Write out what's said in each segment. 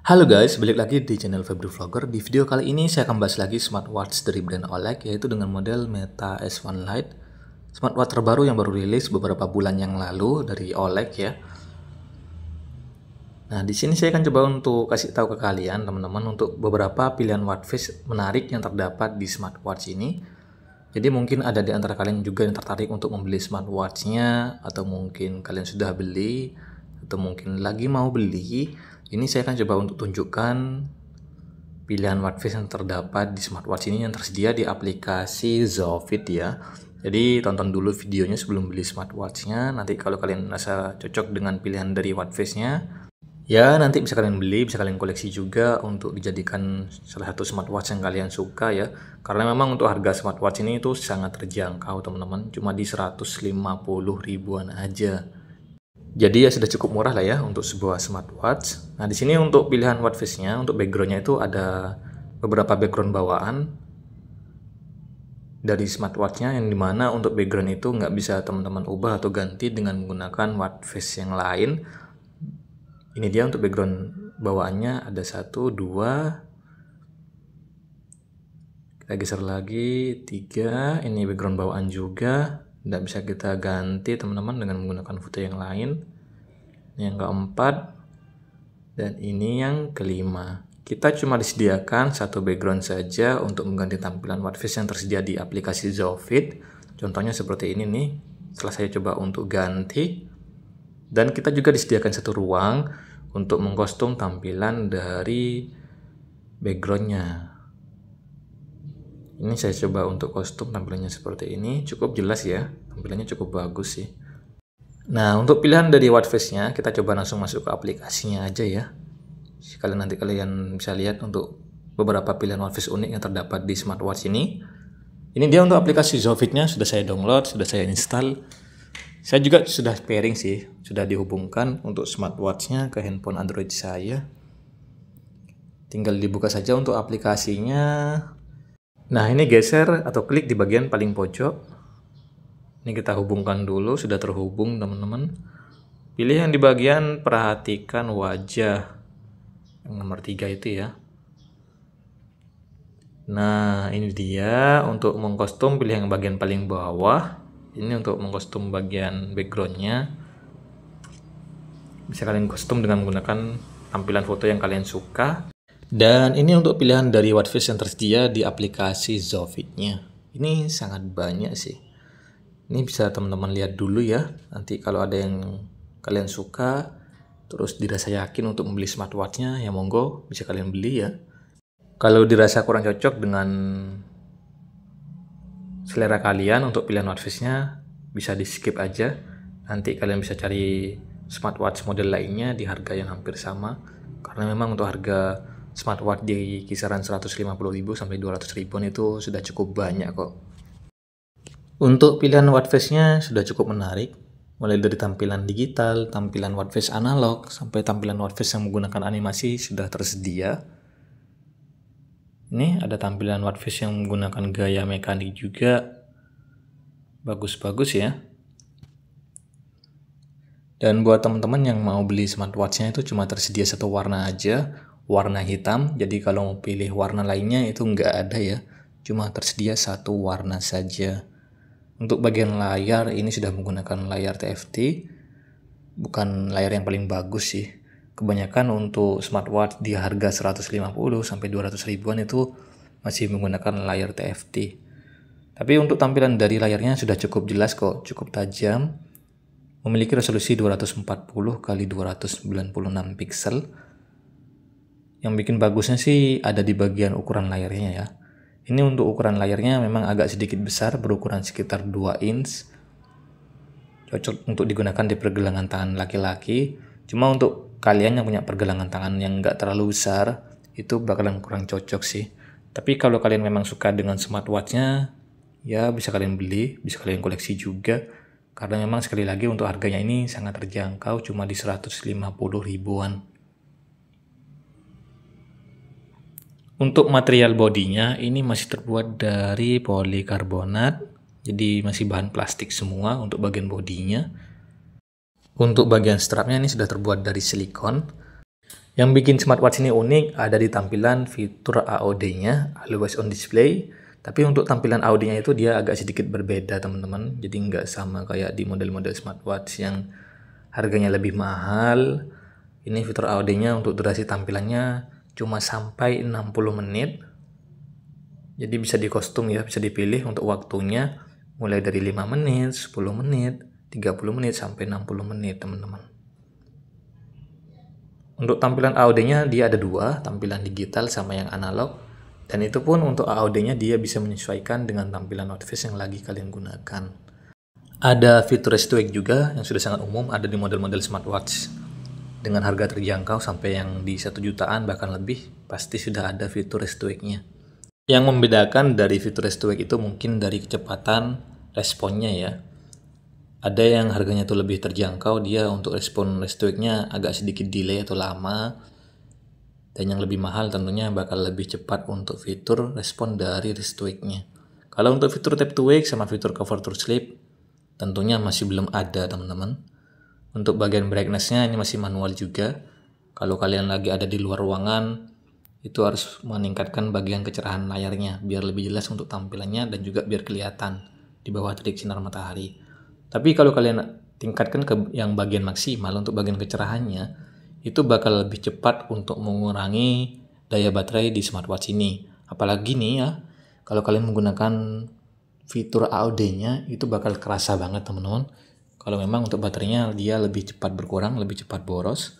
Halo guys, balik lagi di channel Febri Vlogger. Di video kali ini saya akan bahas lagi smartwatch dari brand OLED, yaitu dengan model Meta S1 Lite. Smartwatch terbaru yang baru rilis beberapa bulan yang lalu dari OLED ya. Nah, di sini saya akan coba untuk kasih tahu ke kalian teman-teman untuk beberapa pilihan watch face menarik yang terdapat di smartwatch ini. Jadi mungkin ada di antara kalian juga yang tertarik untuk membeli smartwatch-nya, atau mungkin kalian sudah beli, atau mungkin lagi mau beli. Ini saya akan coba untuk tunjukkan pilihan watch face yang terdapat di smartwatch ini yang tersedia di aplikasi Zofit ya. Jadi tonton dulu videonya sebelum beli smartwatch-nya. Nanti kalau kalian merasa cocok dengan pilihan dari watch face-nya, ya nanti bisa kalian beli, bisa kalian koleksi juga untuk dijadikan salah satu smartwatch yang kalian suka ya. Karena memang untuk harga smartwatch ini itu sangat terjangkau teman-teman, cuma di 150 ribuan aja. Jadi ya sudah cukup murah lah ya untuk sebuah smartwatch. Nah di sini untuk pilihan watch face-nya, untuk background-nya itu ada beberapa background bawaan dari smartwatch-nya, yang dimana untuk background itu nggak bisa teman-teman ubah atau ganti dengan menggunakan watch face yang lain. Ini dia untuk background bawaannya, ada 1, 2, kita geser lagi, 3, ini background bawaan juga. Tidak bisa kita ganti teman-teman dengan menggunakan foto yang lain. Yang keempat, dan ini yang kelima. Kita cuma disediakan satu background saja untuk mengganti tampilan watch face yang tersedia di aplikasi Zofit. Contohnya seperti ini nih. Setelah saya coba untuk ganti, dan kita juga disediakan satu ruang untuk mengkostum tampilan dari backgroundnya. Ini saya coba untuk kostum tampilannya seperti ini, cukup jelas ya, tampilannya cukup bagus sih. Nah untuk pilihan dari watch face-nya, kita coba langsung masuk ke aplikasinya aja ya. Nanti kalian bisa lihat untuk beberapa pilihan watch face unik yang terdapat di smartwatch ini. Ini dia untuk aplikasi Zofit-nya, sudah saya download, sudah saya install. Saya juga sudah pairing sih, sudah dihubungkan untuk smartwatch-nya ke handphone Android saya. Tinggal dibuka saja untuk aplikasinya. Nah ini geser atau klik di bagian paling pojok. Ini kita hubungkan dulu, sudah terhubung teman-teman. Pilih yang di bagian perhatikan wajah, yang nomor 3 itu ya. Nah ini dia untuk mengkostum, pilih yang bagian paling bawah. Ini untuk mengkostum bagian backgroundnya. Bisa kalian kostum dengan menggunakan tampilan foto yang kalian suka. Dan ini untuk pilihan dari watch face yang tersedia di aplikasi Zofit-nya. Ini sangat banyak sih. Ini bisa teman-teman lihat dulu ya. Nanti kalau ada yang kalian suka, terus dirasa yakin untuk membeli smartwatch-nya, ya monggo bisa kalian beli ya. Kalau dirasa kurang cocok dengan selera kalian untuk pilihan watch face-nya, bisa di skip aja. Nanti kalian bisa cari smartwatch model lainnya di harga yang hampir sama. Karena memang untuk harga smartwatch di kisaran 150.000 sampai 200.000-an itu sudah cukup banyak kok. Untuk pilihan watch face-nya sudah cukup menarik, mulai dari tampilan digital, tampilan watch face analog, sampai tampilan watch face yang menggunakan animasi sudah tersedia. Ini ada tampilan watch face yang menggunakan gaya mekanik juga, bagus-bagus ya. Dan buat teman-teman yang mau beli smartwatch-nya itu cuma tersedia satu warna aja, warna hitam. Jadi kalau mau pilih warna lainnya itu nggak ada ya, cuma tersedia satu warna saja. Untuk bagian layar ini sudah menggunakan layar TFT, bukan layar yang paling bagus sih. Kebanyakan untuk smartwatch di harga 150 sampai 200 ribuan itu masih menggunakan layar TFT. Tapi untuk tampilan dari layarnya sudah cukup jelas kok, cukup tajam. Memiliki resolusi 240 x 296 pixel. Yang bikin bagusnya sih ada di bagian ukuran layarnya ya. Ini untuk ukuran layarnya memang agak sedikit besar, berukuran sekitar 2 inch. Cocok untuk digunakan di pergelangan tangan laki-laki. Cuma untuk kalian yang punya pergelangan tangan yang nggak terlalu besar, itu bakalan kurang cocok sih. Tapi kalau kalian memang suka dengan smartwatch-nya, ya bisa kalian beli, bisa kalian koleksi juga. Karena memang sekali lagi untuk harganya ini sangat terjangkau, cuma di 150 ribuan. Untuk material bodinya ini masih terbuat dari polikarbonat, jadi masih bahan plastik semua untuk bagian bodinya. Untuk bagian strapnya ini sudah terbuat dari silikon. Yang bikin smartwatch ini unik ada di tampilan fitur AOD-nya, Always On Display. Tapi untuk tampilan AOD-nya itu dia agak sedikit berbeda teman-teman. Jadi nggak sama kayak di model-model smartwatch yang harganya lebih mahal. Ini fitur AOD-nya untuk durasi tampilannya cuma sampai 60 menit. Jadi bisa di kostum ya, bisa dipilih untuk waktunya mulai dari 5 menit, 10 menit, 30 menit, sampai 60 menit teman-teman. Untuk tampilan AOD-nya dia ada dua, tampilan digital sama yang analog. Dan itu pun untuk AOD-nya dia bisa menyesuaikan dengan tampilan watchface yang lagi kalian gunakan. Ada fitur rest to wake juga yang sudah sangat umum ada di model-model smartwatch. Dengan harga terjangkau sampai yang di 1 jutaan bahkan lebih, pasti sudah ada fitur rest to wake-nya. Yang membedakan dari fitur rest to wake itu mungkin dari kecepatan responnya ya. Ada yang harganya tuh lebih terjangkau, dia untuk respon rest to wake-nya agak sedikit delay atau lama. Dan yang lebih mahal tentunya bakal lebih cepat untuk fitur respon dari rest to wake-nya. Kalau untuk fitur tap to wake sama fitur cover to sleep, tentunya masih belum ada teman-teman. Untuk bagian brightness-nya ini masih manual juga. Kalau kalian lagi ada di luar ruangan, itu harus meningkatkan bagian kecerahan layarnya biar lebih jelas untuk tampilannya dan juga biar kelihatan di bawah terik sinar matahari. Tapi kalau kalian tingkatkan ke yang bagian maksimal untuk bagian kecerahannya, itu bakal lebih cepat untuk mengurangi daya baterai di smartwatch ini. Apalagi nih ya, kalau kalian menggunakan fitur AOD-nya itu bakal kerasa banget teman-teman. Kalau memang untuk baterainya dia lebih cepat berkurang, lebih cepat boros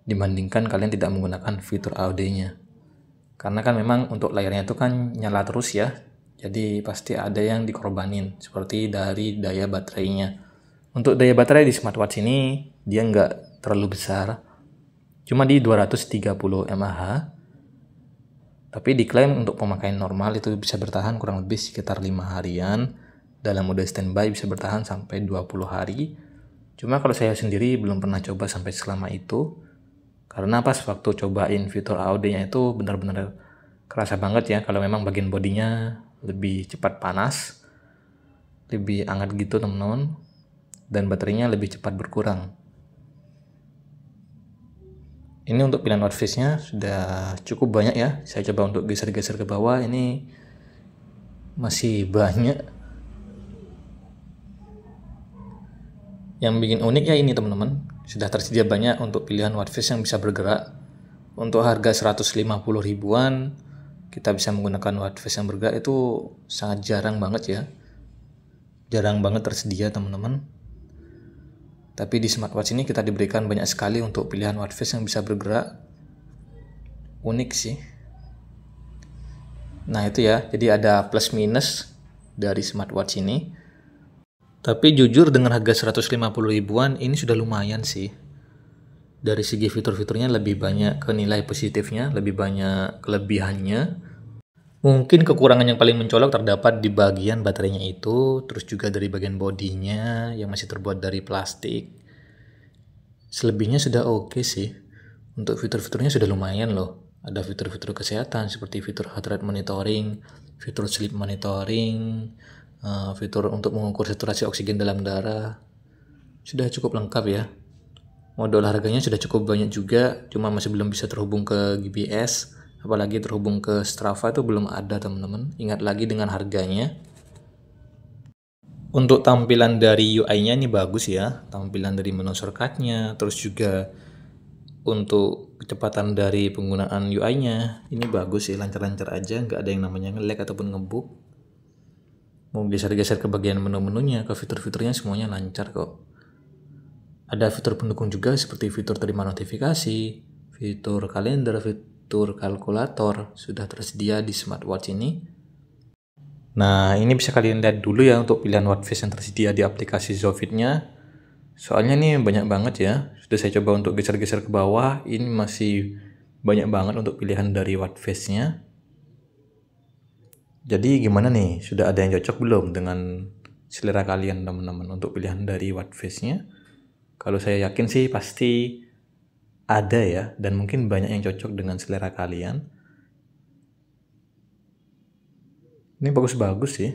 dibandingkan kalian tidak menggunakan fitur AOD-nya. Karena kan memang untuk layarnya itu kan nyala terus ya. Jadi pasti ada yang dikorbanin seperti dari daya baterainya. Untuk daya baterai di smartwatch ini dia nggak terlalu besar. Cuma di 230 mAh. Tapi diklaim untuk pemakaian normal itu bisa bertahan kurang lebih sekitar 5 harian. Dalam mode standby bisa bertahan sampai 20 hari. Cuma kalau saya sendiri belum pernah coba sampai selama itu. Karena pas waktu cobain fitur AOD-nya itu benar-benar kerasa banget ya kalau memang bagian bodinya lebih cepat panas, lebih hangat gitu teman-teman, dan baterainya lebih cepat berkurang. Ini untuk pilihan watchface-nya sudah cukup banyak ya. Saya coba untuk geser-geser ke bawah, ini masih banyak. Yang bikin unik ya ini teman-teman, sudah tersedia banyak untuk pilihan watchface yang bisa bergerak. Untuk harga 150 ribuan, kita bisa menggunakan watchface yang bergerak itu sangat jarang banget ya. Jarang banget tersedia teman-teman. Tapi di smartwatch ini kita diberikan banyak sekali untuk pilihan watchface yang bisa bergerak. Unik sih. Nah itu ya, jadi ada plus minus dari smartwatch ini. Tapi jujur dengan harga 150 ribuan ini sudah lumayan sih. Dari segi fitur-fiturnya lebih banyak ke nilai positifnya, lebih banyak kelebihannya. Mungkin kekurangan yang paling mencolok terdapat di bagian baterainya itu, terus juga dari bagian bodinya yang masih terbuat dari plastik. Selebihnya sudah oke sih. Untuk fitur-fiturnya sudah lumayan loh. Ada fitur-fitur kesehatan seperti fitur heart rate monitoring, fitur sleep monitoring, fitur untuk mengukur saturasi oksigen dalam darah. Sudah cukup lengkap ya. Mode olahraganya sudah cukup banyak juga, cuma masih belum bisa terhubung ke GPS. Apalagi terhubung ke Strava itu belum ada teman-teman. Ingat lagi dengan harganya. Untuk tampilan dari UI-nya ini bagus ya, tampilan dari menu shortcut-nya, terus juga untuk kecepatan dari penggunaan UI-nya ini bagus sih, lancar-lancar aja, nggak ada yang namanya nge-lag ataupun ngebug. Mau geser-geser ke bagian menu-menunya, ke fitur-fiturnya semuanya lancar kok. Ada fitur pendukung juga seperti fitur terima notifikasi, fitur kalender, fitur kalkulator sudah tersedia di smartwatch ini. Nah, ini bisa kalian lihat dulu ya untuk pilihan watchface yang tersedia di aplikasi Zofit-nya. Soalnya ini banyak banget ya. Sudah saya coba untuk geser-geser ke bawah, ini masih banyak banget untuk pilihan dari watchface-nya. Jadi gimana nih? Sudah ada yang cocok belum dengan selera kalian teman-teman untuk pilihan dari watchface-nya? Kalau saya yakin sih pasti ada ya, dan mungkin banyak yang cocok dengan selera kalian. Ini bagus-bagus sih.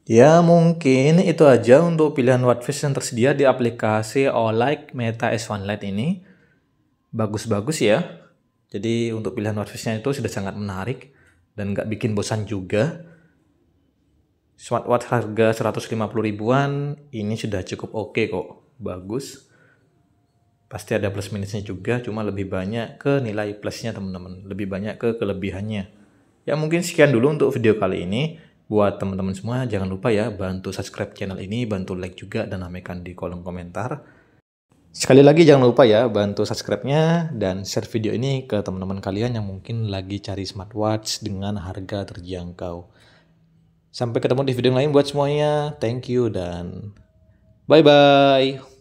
Ya mungkin itu aja untuk pilihan watchface yang tersedia di aplikasi Olight Meta S1 Lite ini. Bagus-bagus ya. Jadi untuk pilihan watchface-nya itu sudah sangat menarik dan nggak bikin bosan juga. Smartwatch harga 150 ribuan ini sudah cukup oke kok. Bagus. Pasti ada plus minusnya juga, cuma lebih banyak ke nilai plusnya teman-teman. Lebih banyak ke kelebihannya. Ya mungkin sekian dulu untuk video kali ini. Buat teman-teman semua jangan lupa ya bantu subscribe channel ini, bantu like juga dan ramaikan di kolom komentar. Sekali lagi jangan lupa ya bantu subscribe-nya dan share video ini ke teman-teman kalian yang mungkin lagi cari smartwatch dengan harga terjangkau. Sampai ketemu di video yang lain buat semuanya. Thank you dan bye-bye.